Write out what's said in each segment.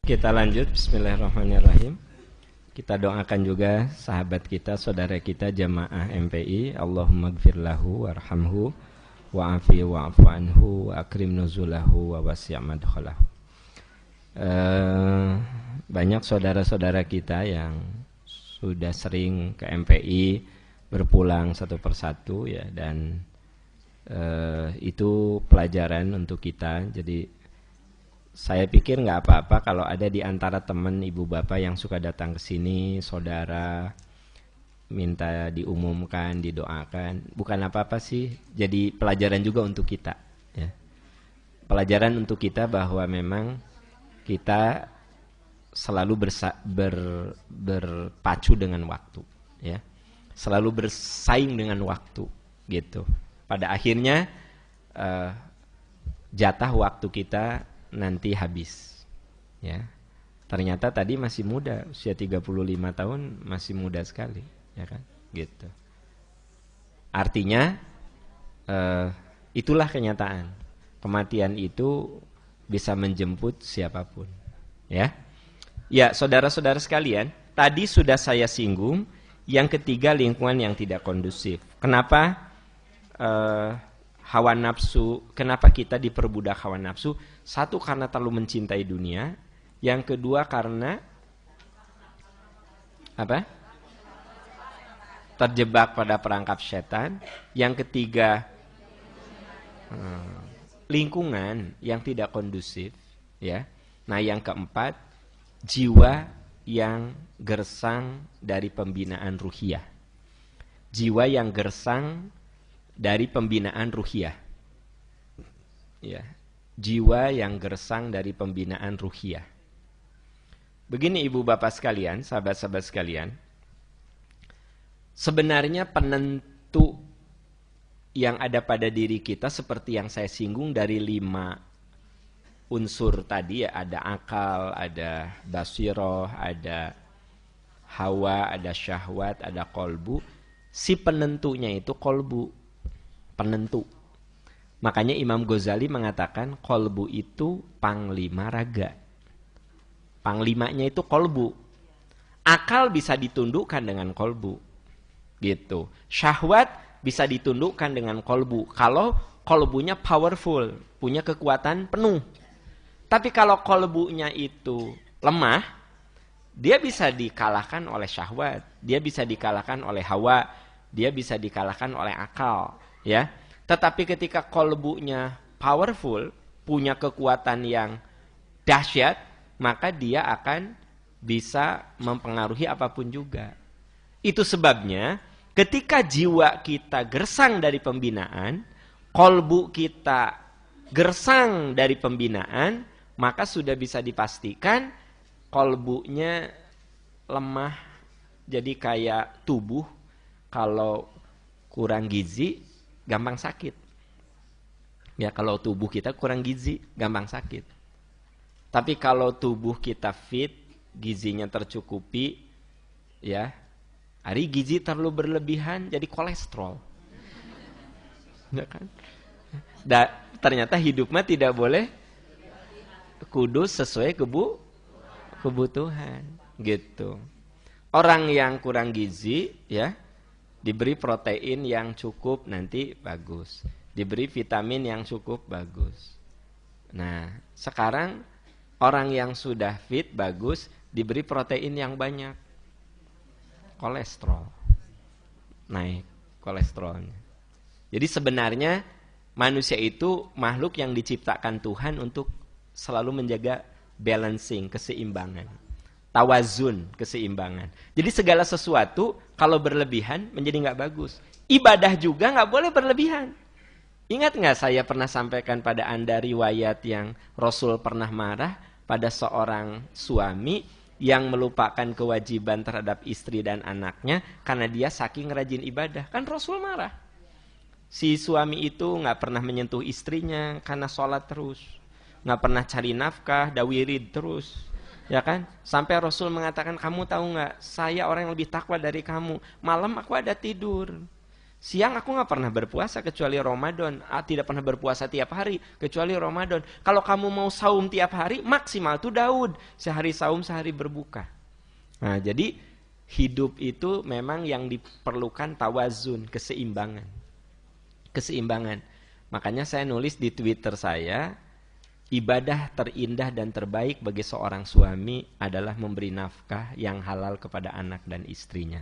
Kita lanjut, bismillahirrahmanirrahim. Kita doakan juga sahabat kita, saudara kita jamaah MPI. Allahumma gfir lahu warhamhu wa'afi wa'afu anhu wa akrim nuzulahu wa wasi' madkhalahu. Banyak saudara-saudara kita yang sudah sering ke MPI berpulang satu persatu ya, dan itu pelajaran untuk kita. Jadi saya pikir nggak apa-apa kalau ada di antara teman ibu bapak yang suka datang ke sini, saudara minta diumumkan, didoakan, bukan apa-apa sih. Jadi pelajaran juga untuk kita ya. Pelajaran untuk kita bahwa memang kita selalu berpacu dengan waktu ya. Selalu bersaing dengan waktu gitu. Pada akhirnya jatah waktu kita nanti habis ya. Ternyata tadi masih muda, usia 35 tahun masih muda sekali ya kan, gitu. Artinya itulah kenyataan. Kematian itu bisa menjemput siapapun ya. Ya, saudara-saudara sekalian, tadi sudah saya singgung yang ketiga, lingkungan yang tidak kondusif. Kenapa hawa nafsu, kenapa kita diperbudak hawa nafsu? Satu, karena terlalu mencintai dunia. Yang kedua, karena apa? Terjebak pada perangkap setan. Yang ketiga, lingkungan yang tidak kondusif ya. Nah, yang keempat, jiwa yang gersang dari pembinaan ruhiyah. Jiwa yang gersang dari pembinaan ruhiyah ya. Jiwa yang gersang dari pembinaan ruhiyah. Begini ibu bapak sekalian, sahabat-sahabat sekalian, sebenarnya penentu yang ada pada diri kita seperti yang saya singgung dari 5 unsur tadi ya, ada akal, ada basiroh, ada hawa, ada syahwat, ada kolbu. Si penentunya itu kolbu, penentu. Makanya Imam Ghazali mengatakan kolbu itu panglima raga. Panglimanya itu kolbu. Akal bisa ditundukkan dengan kolbu, gitu. Syahwat bisa ditundukkan dengan kolbu kalau kolbunya powerful, punya kekuatan penuh. Tapi kalau kolbunya itu lemah, dia bisa dikalahkan oleh syahwat, dia bisa dikalahkan oleh hawa, dia bisa dikalahkan oleh akal ya. Tetapi ketika kolbunya powerful, punya kekuatan yang dahsyat, maka dia akan bisa mempengaruhi apapun juga. Itu sebabnya ketika jiwa kita gersang dari pembinaan, kolbu kita gersang dari pembinaan, maka sudah bisa dipastikan kolbunya lemah. Jadi kayak tubuh kalau kurang gizi gampang sakit. Ya, kalau tubuh kita kurang gizi gampang sakit. Tapi kalau tubuh kita fit, gizinya tercukupi, ya, hari gizi terlalu berlebihan jadi kolesterol. Ya kan? Ternyata hidup mah tidak boleh kudus sesuai kebutuhan, gitu. Orang yang kurang gizi, ya, diberi protein yang cukup nanti bagus, diberi vitamin yang cukup bagus. Nah, sekarang orang yang sudah fit bagus diberi protein yang banyak, kolesterol naik, kolesterolnya. Jadi sebenarnya manusia itu makhluk yang diciptakan Tuhan untuk selalu menjaga balancing, keseimbangan, tawazun, keseimbangan. Jadi segala sesuatu kalau berlebihan menjadi nggak bagus. Ibadah juga nggak boleh berlebihan. Ingat nggak saya pernah sampaikan pada Anda riwayat yang Rasul pernah marah pada seorang suami yang melupakan kewajiban terhadap istri dan anaknya karena dia saking rajin ibadah. Kan Rasul marah. Si suami itu nggak pernah menyentuh istrinya karena sholat terus, nggak pernah cari nafkah, dawirid terus. Ya kan? Sampai Rasul mengatakan, kamu tahu nggak, saya orang yang lebih takwa dari kamu. Malam aku ada tidur. Siang aku nggak pernah berpuasa kecuali Ramadan. Tidak pernah berpuasa tiap hari kecuali Ramadan. Kalau kamu mau saum tiap hari, maksimal tuh Daud. Sehari saum, sehari berbuka. Nah, jadi hidup itu memang yang diperlukan tawazun, keseimbangan. Keseimbangan. Makanya saya nulis di Twitter saya, ibadah terindah dan terbaik bagi seorang suami adalah memberi nafkah yang halal kepada anak dan istrinya.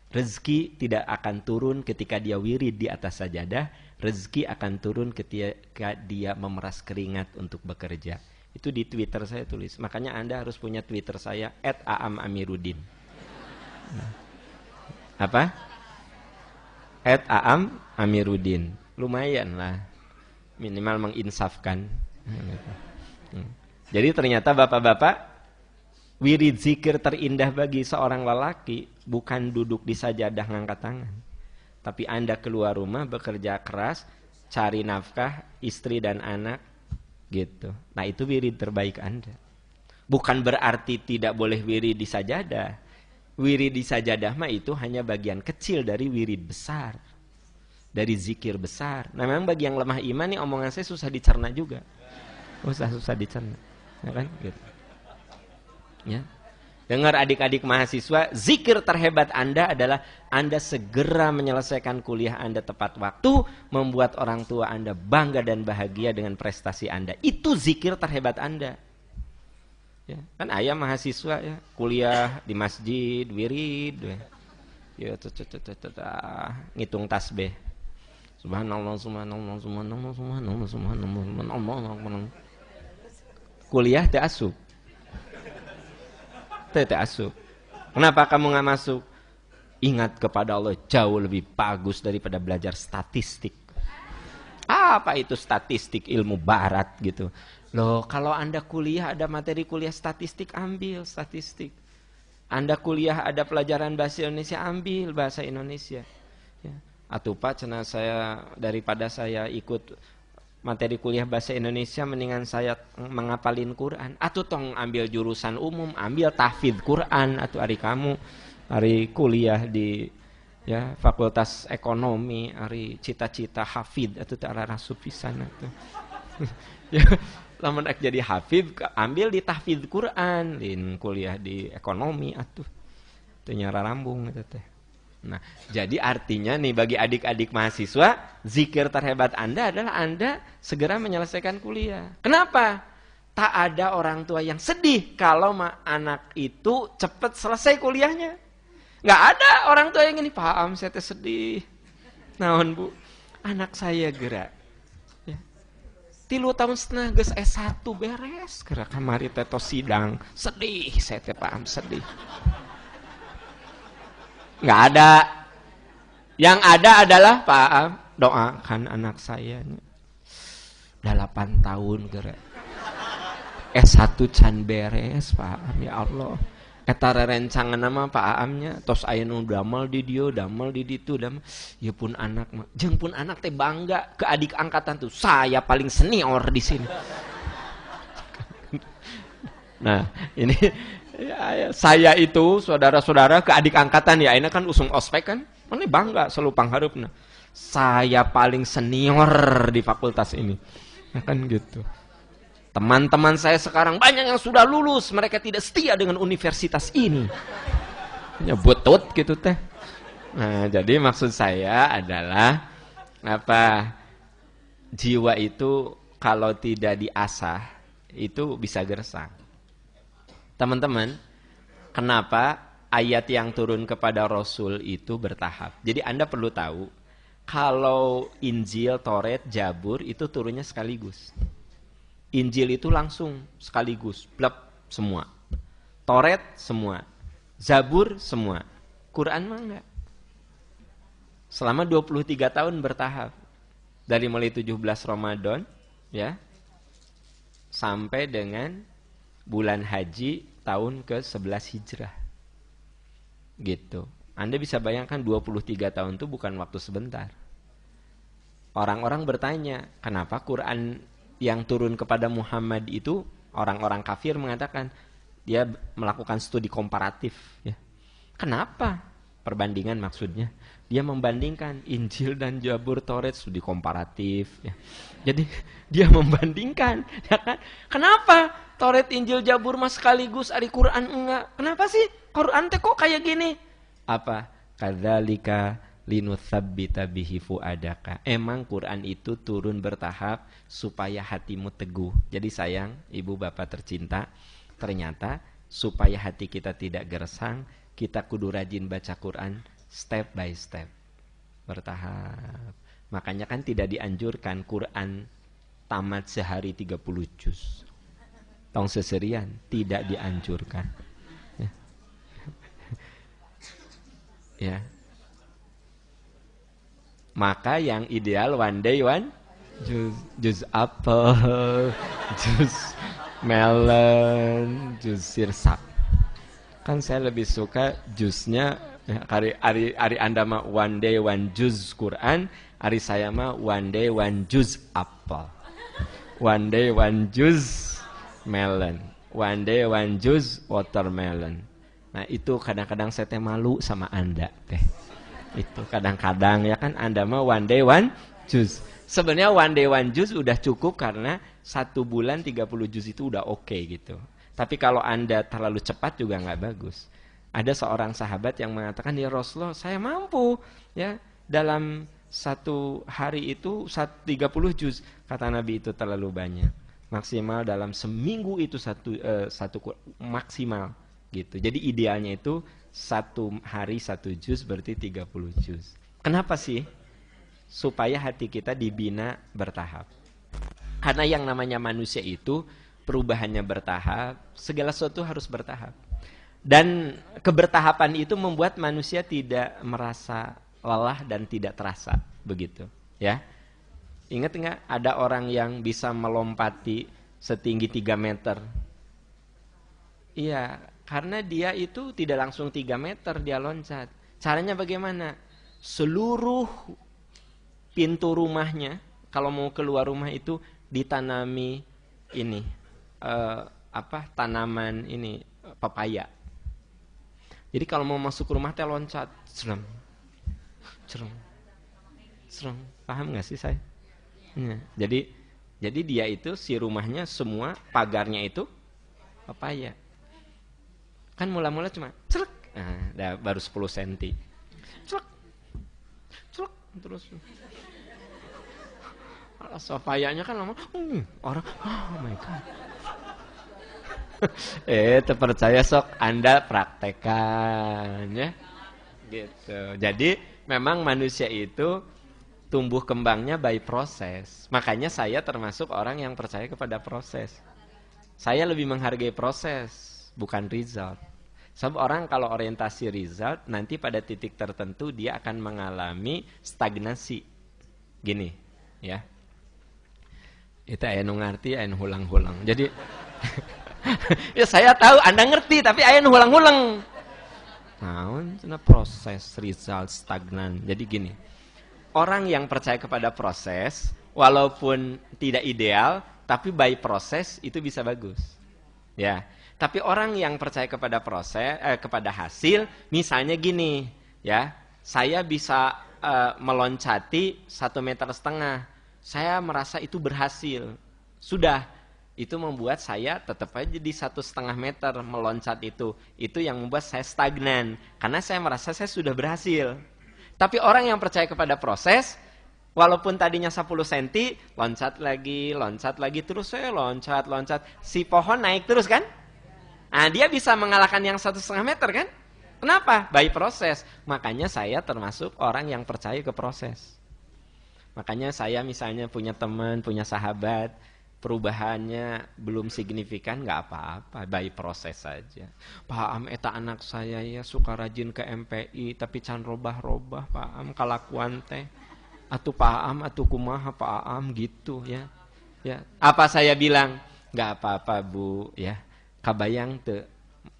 Rezeki tidak akan turun ketika dia wirid di atas sajadah. Rezeki akan turun ketika dia memeras keringat untuk bekerja. Itu di Twitter saya tulis. Makanya Anda harus punya Twitter saya @aamamiruddin. Apa? @aamamiruddin. Lumayan lah. Minimal menginsafkan. Jadi ternyata bapak-bapak, wirid zikir terindah bagi seorang lelaki bukan duduk di sajadah ngangkat tangan. Tapi Anda keluar rumah, bekerja keras, cari nafkah, istri dan anak, gitu. Nah itu wirid terbaik Anda. Bukan berarti tidak boleh wirid di sajadah. Wirid di sajadah mah itu hanya bagian kecil dari wirid besar. Dari zikir besar. Nah memang bagi yang lemah iman nih omongan saya susah dicerna juga. Susah dicerna. Ya kan? Gitu. Ya. Dengar adik-adik mahasiswa, zikir terhebat Anda adalah Anda segera menyelesaikan kuliah Anda tepat waktu, membuat orang tua Anda bangga dan bahagia dengan prestasi Anda. Itu zikir terhebat Anda. Ya, kan ayah mahasiswa ya, kuliah di masjid, wirid, ya, ngitung tasbih. Subhanallah, subhanallah, subhanallah, subhanallah, subhanallah, subhanallah. Kuliah teu asup. Teu asup. Kenapa kamu nggak masuk? Ingat kepada Allah jauh lebih bagus daripada belajar statistik. Apa itu statistik, ilmu barat gitu. Loh, kalau Anda kuliah ada materi kuliah statistik, ambil statistik. Anda kuliah ada pelajaran bahasa Indonesia, ambil bahasa Indonesia. Ya. Atuh Pak, cenah saya daripada saya ikut materi kuliah bahasa Indonesia, mendingan saya mengapalin Quran. Atuh tong ambil jurusan umum, ambil tahfidz Quran. Atuh hari kamu, hari kuliah di ya Fakultas Ekonomi, hari cita-cita hafid, atuh teu arah pisan atuh. Ya, lamun ek jadi hafid, ambil di tahfidz Quran, lin kuliah di ekonomi atuh. Teu nyara rambung eta teh. Nah, jadi artinya nih bagi adik-adik mahasiswa, zikir terhebat Anda adalah Anda segera menyelesaikan kuliah. Kenapa? Tak ada orang tua yang sedih kalau anak itu cepat selesai kuliahnya. Nggak ada orang tua yang ini, paham saya teh sedih. Naon Bu? Anak saya gerak. Ya. 3 tahun setengah geus S1 beres, gerak kamari teh tos sidang. Sedih, saya teh paham sedih. Nggak ada. Yang ada adalah Pak, doakan anak saya 8 tahun gerak S1 can beres Pak, ya Allah. Eta rerencangan nama Pak Aamnya tos aya nu damel di dieu, damel di ditu, damel. Ya pun anak mah, jeung pun anak teh bangga ke adik angkatan tuh, saya paling senior di sini. Nah, ini ya, saya itu saudara-saudara ke adik angkatan ya, ini kan usung ospek kan, mana bangga selalu panghareupna. Saya paling senior di fakultas ini, ya kan gitu. Teman-teman saya sekarang banyak yang sudah lulus, mereka tidak setia dengan universitas ini. Ya butut gitu teh. Nah, jadi maksud saya adalah apa? Jiwa itu kalau tidak diasah itu bisa gersang. Teman-teman, kenapa ayat yang turun kepada Rasul itu bertahap? Jadi Anda perlu tahu, kalau Injil, Taurat, Zabur itu turunnya sekaligus. Injil itu langsung sekaligus, blep semua. Taurat semua. Zabur semua. Quran mah enggak. Selama 23 tahun bertahap. Dari mulai 17 Ramadan ya sampai dengan bulan haji tahun ke-11 Hijrah. Gitu. Anda bisa bayangkan 23 tahun itu bukan waktu sebentar. Orang-orang bertanya, kenapa Quran yang turun kepada Muhammad itu, orang-orang kafir mengatakan dia melakukan studi komparatif ya. Kenapa? Perbandingan maksudnya. Dia membandingkan Injil dan Zabur, Taurat, studi komparatif. Ya. Jadi dia membandingkan, ya kan? Kenapa Taurat, Injil, Zabur mas sekaligus, ari Quran enggak? Kenapa sih Quran teh kok kayak gini? Apa? Kadzalika linutsabbita bihi fuadaka. Emang Quran itu turun bertahap supaya hatimu teguh. Jadi sayang, ibu bapak tercinta, ternyata supaya hati kita tidak gersang, kita kudu rajin baca Quran step by step, bertahap. Makanya kan tidak dianjurkan Quran tamat sehari 30 juz. Tong seserian, tidak dianjurkan. Ya. Ya. Maka yang ideal one day one juz apel, juz melon, juz sirsak. Kan saya lebih suka jusnya ya, hari Anda mah one day one juz Quran, hari saya mah one day one juz apel. One day one juz melon, one day one juz watermelon. Nah, itu kadang-kadang saya teh malu sama Anda teh. Itu kadang-kadang ya kan Anda mah one day one juz. Sebenarnya one day one juz udah cukup karena 1 bulan 30 juz itu udah oke gitu. Tapi kalau Anda terlalu cepat juga nggak bagus. Ada seorang sahabat yang mengatakan, ya Rasulullah, saya mampu ya dalam 1 hari itu 30 juz. Kata Nabi, itu terlalu banyak. Maksimal dalam seminggu itu satu maksimal gitu. Jadi idealnya itu 1 hari 1 juz berarti 30 juz. Kenapa sih? Supaya hati kita dibina bertahap. Karena yang namanya manusia itu perubahannya bertahap, segala sesuatu harus bertahap. Dan kebertahapan itu membuat manusia tidak merasa lelah dan tidak terasa, begitu, ya. Ingat enggak ada orang yang bisa melompati setinggi 3 meter? Iya, karena dia itu tidak langsung 3 meter dia loncat. Caranya bagaimana? Seluruh pintu rumahnya, kalau mau keluar rumah itu ditanami ini, tanaman ini, pepaya. Jadi kalau mau masuk rumah teh loncat, serem, paham nggak sih saya? Ya, jadi dia itu si rumahnya semua pagarnya itu pepaya. Kan mula-mula cuma celek, nah, baru 10 cm. Celek, terus. Pepayanya kan lama, orang, oh my god. Terpercaya sok Anda praktekan ya. Gitu. Jadi memang manusia itu tumbuh kembangnya by proses. Makanya saya termasuk orang yang percaya kepada proses. Saya lebih menghargai proses, bukan result. Sebab orang kalau orientasi result, nanti pada titik tertentu dia akan mengalami stagnasi. Gini, ya. Itu aya nu ngarti, aya nu hulang-hulang. Jadi ya saya tahu Anda ngerti, tapi aya nu hulang-hulang. Naon cenah proses, result, stagnan. Jadi gini. Orang yang percaya kepada proses, walaupun tidak ideal, tapi by proses itu bisa bagus. Ya. Tapi orang yang percaya kepada proses, kepada hasil, misalnya gini, ya, saya bisa meloncati 1,5 meter. Saya merasa itu berhasil. Sudah, itu membuat saya tetap aja di 1,5 meter meloncat itu. Itu yang membuat saya stagnan, karena saya merasa saya sudah berhasil. Tapi orang yang percaya kepada proses, walaupun tadinya 10 cm, loncat lagi, terus saya loncat. Si pohon naik terus kan? Nah, dia bisa mengalahkan yang 1,5 meter kan? Kenapa? By proses. Makanya saya termasuk orang yang percaya ke proses. Makanya saya misalnya punya teman, punya sahabat, perubahannya belum signifikan, nggak apa-apa, by proses saja. Pak Am, eta anak saya ya suka rajin ke MPI, tapi can robah-robah Pak Am kalakuan teh. Atuh Pak Am, atuh kumaha Pak Am gitu ya. Ya, apa saya bilang? Nggak apa-apa Bu, ya. Kabayang teu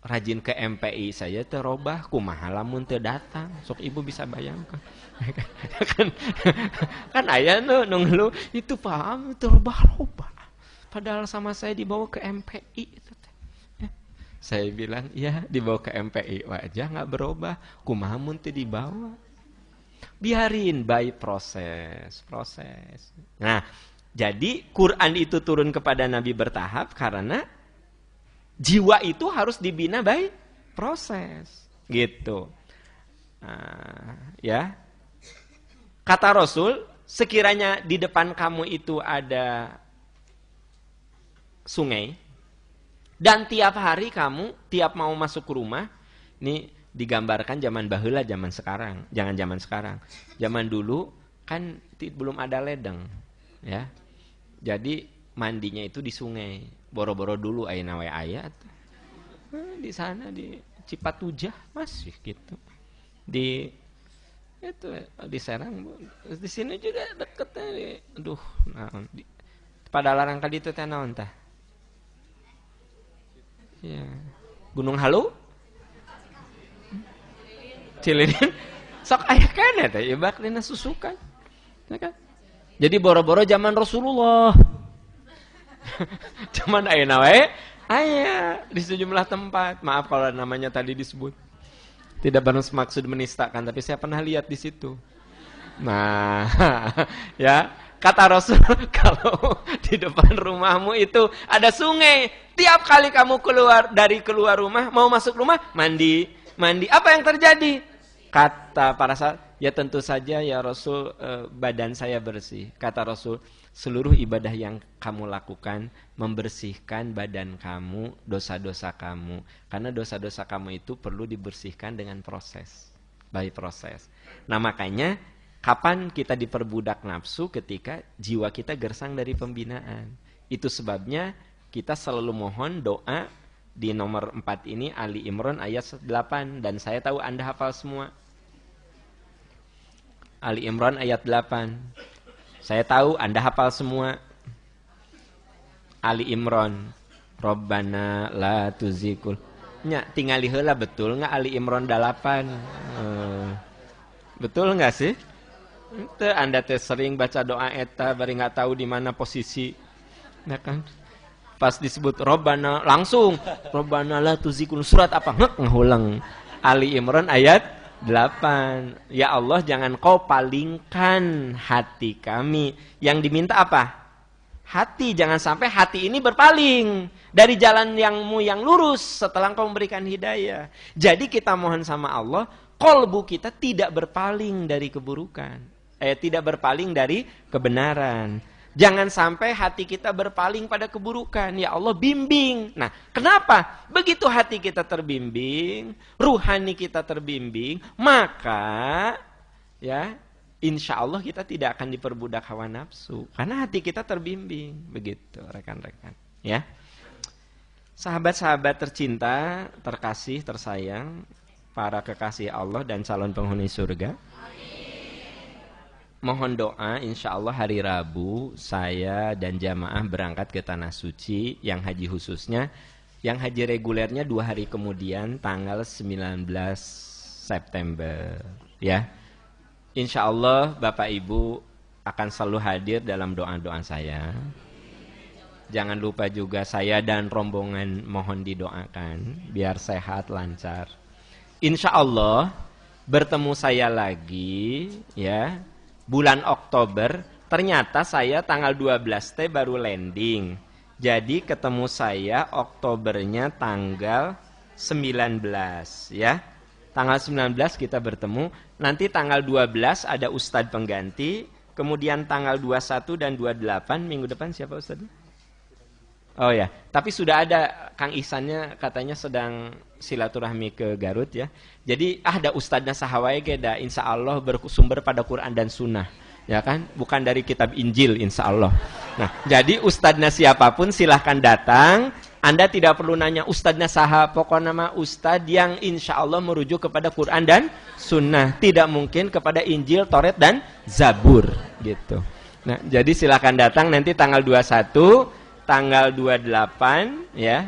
rajin ke MPI saya teu robah, kumaha lamun teu datang. Sok Ibu bisa bayangkan. kan aya nu ngeluh itu Pak Am teu robah-robah. Padahal sama saya dibawa ke MPI itu teh. Ya. Saya bilang, ya dibawa ke MPI wajah nggak berubah, kumaha mun teu dibawa. Biarin, by proses. Nah, jadi Quran itu turun kepada Nabi bertahap karena jiwa itu harus dibina by proses. Gitu. Ya. Kata Rasul, sekiranya di depan kamu itu ada sungai, dan tiap hari kamu, tiap mau masuk ke rumah, ini digambarkan zaman baheula, zaman sekarang, jangan zaman sekarang. Zaman dulu kan belum ada ledeng, ya. Jadi mandinya itu di sungai. Boro-boro dulu ayeuna we aya. Di sana di Cipatujah masih gitu. Di itu di Serang, di sini juga deketnya di, pada larang kali itu teh naon tah? Ya. Gunung Halu? Cililin. Sok aya kana teh ieu baklina susukan. Ya kan? Jadi boro-boro zaman Rasulullah. Zaman ayeuna wae aya di sejumlah tempat. Maaf kalau namanya tadi disebut. Tidak bermaksud menistakan, tapi saya pernah lihat di situ. Nah, ya, kata Rasul, kalau di depan rumahmu itu ada sungai, tiap kali kamu keluar rumah, mau masuk rumah, mandi. Apa yang terjadi? Kata para sahabat, ya tentu saja ya Rasul, badan saya bersih. Kata Rasul, seluruh ibadah yang kamu lakukan membersihkan badan kamu, dosa-dosa kamu. Karena dosa-dosa kamu itu perlu dibersihkan dengan proses, by proses. Nah makanya kapan kita diperbudak nafsu? Ketika jiwa kita gersang dari pembinaan. Itu sebabnya kita selalu mohon doa di nomor 4 ini, Ali Imran ayat 8. Dan saya tahu Anda hafal semua. Ali Imran ayat 8. Saya tahu Anda hafal semua. Ali Imran, Rabbana la tuzigul. Nya tingali heula betul nggak Ali Imran 8? Betul nggak sih? Itu Anda teh sering baca doa eta bari nggak tahu di mana posisi. Ya kan? Pas disebut Rabbana langsung Rabbana la tuzigul, surat apa? Ngulang. Ali Imran ayat 8. Ya Allah, jangan kau palingkan hati kami. Yang diminta apa? Hati. Jangan sampai hati ini berpaling dari jalan yang lurus setelah kau memberikan hidayah. Jadi kita mohon sama Allah, kolbu kita tidak berpaling dari keburukan. Tidak berpaling dari kebenaran. Jangan sampai hati kita berpaling pada keburukan. Ya Allah, bimbing. Nah, kenapa? Begitu hati kita terbimbing, ruhani kita terbimbing, maka ya insya Allah kita tidak akan diperbudak hawa nafsu. Karena hati kita terbimbing. Begitu rekan-rekan. Ya. Sahabat-sahabat tercinta, terkasih, tersayang, para kekasih Allah dan calon penghuni surga. Mohon doa, insya Allah hari Rabu saya dan jamaah berangkat ke Tanah Suci, yang haji khususnya. Yang haji regulernya 2 hari kemudian, tanggal 19 September. Ya, insya Allah Bapak Ibu akan selalu hadir dalam doa-doa saya. Jangan lupa juga saya dan rombongan mohon didoakan, biar sehat, lancar. Insya Allah bertemu saya lagi, ya. Bulan Oktober, ternyata saya tanggal 12 teh baru landing. Jadi ketemu saya Oktobernya tanggal 19 ya. Tanggal 19 kita bertemu. Nanti tanggal 12 ada Ustadz pengganti. Kemudian tanggal 21 dan 28 minggu depan siapa Ustadz? Oh ya, tapi sudah ada Kang Ihsannya katanya sedang silaturahmi ke Garut ya. Jadi ada Ustadznya sahawai geda, insya Allah bersumber pada Quran dan Sunnah, ya kan? Bukan dari kitab Injil, insya Allah. Nah, jadi Ustadznya siapapun silahkan datang. Anda tidak perlu nanya Ustadznya saha, pokoknya nama Ustadz yang insya Allah merujuk kepada Quran dan Sunnah. Tidak mungkin kepada Injil, Taurat dan Zabur, gitu. Nah, jadi silahkan datang nanti tanggal 21. Tanggal 28 ya,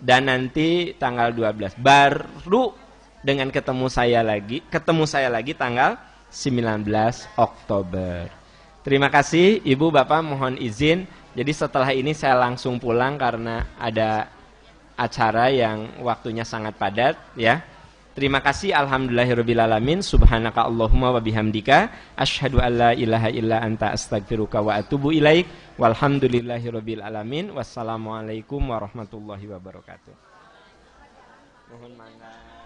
dan nanti tanggal 12 baru dengan ketemu saya lagi tanggal 19 Oktober. Terima kasih Ibu Bapak, mohon izin. Jadi setelah ini saya langsung pulang karena ada acara yang waktunya sangat padat ya. Terima kasih, alhamdulillahirabbil alamin. Subhanaka Allahumma wa bihamdika asyhadu an la ilaha illa anta astaghfiruka wa atubu ilaik. Walhamdulillahirabbil alamin. Wassalamualaikum warahmatullahi wabarakatuh. Mohon maaf.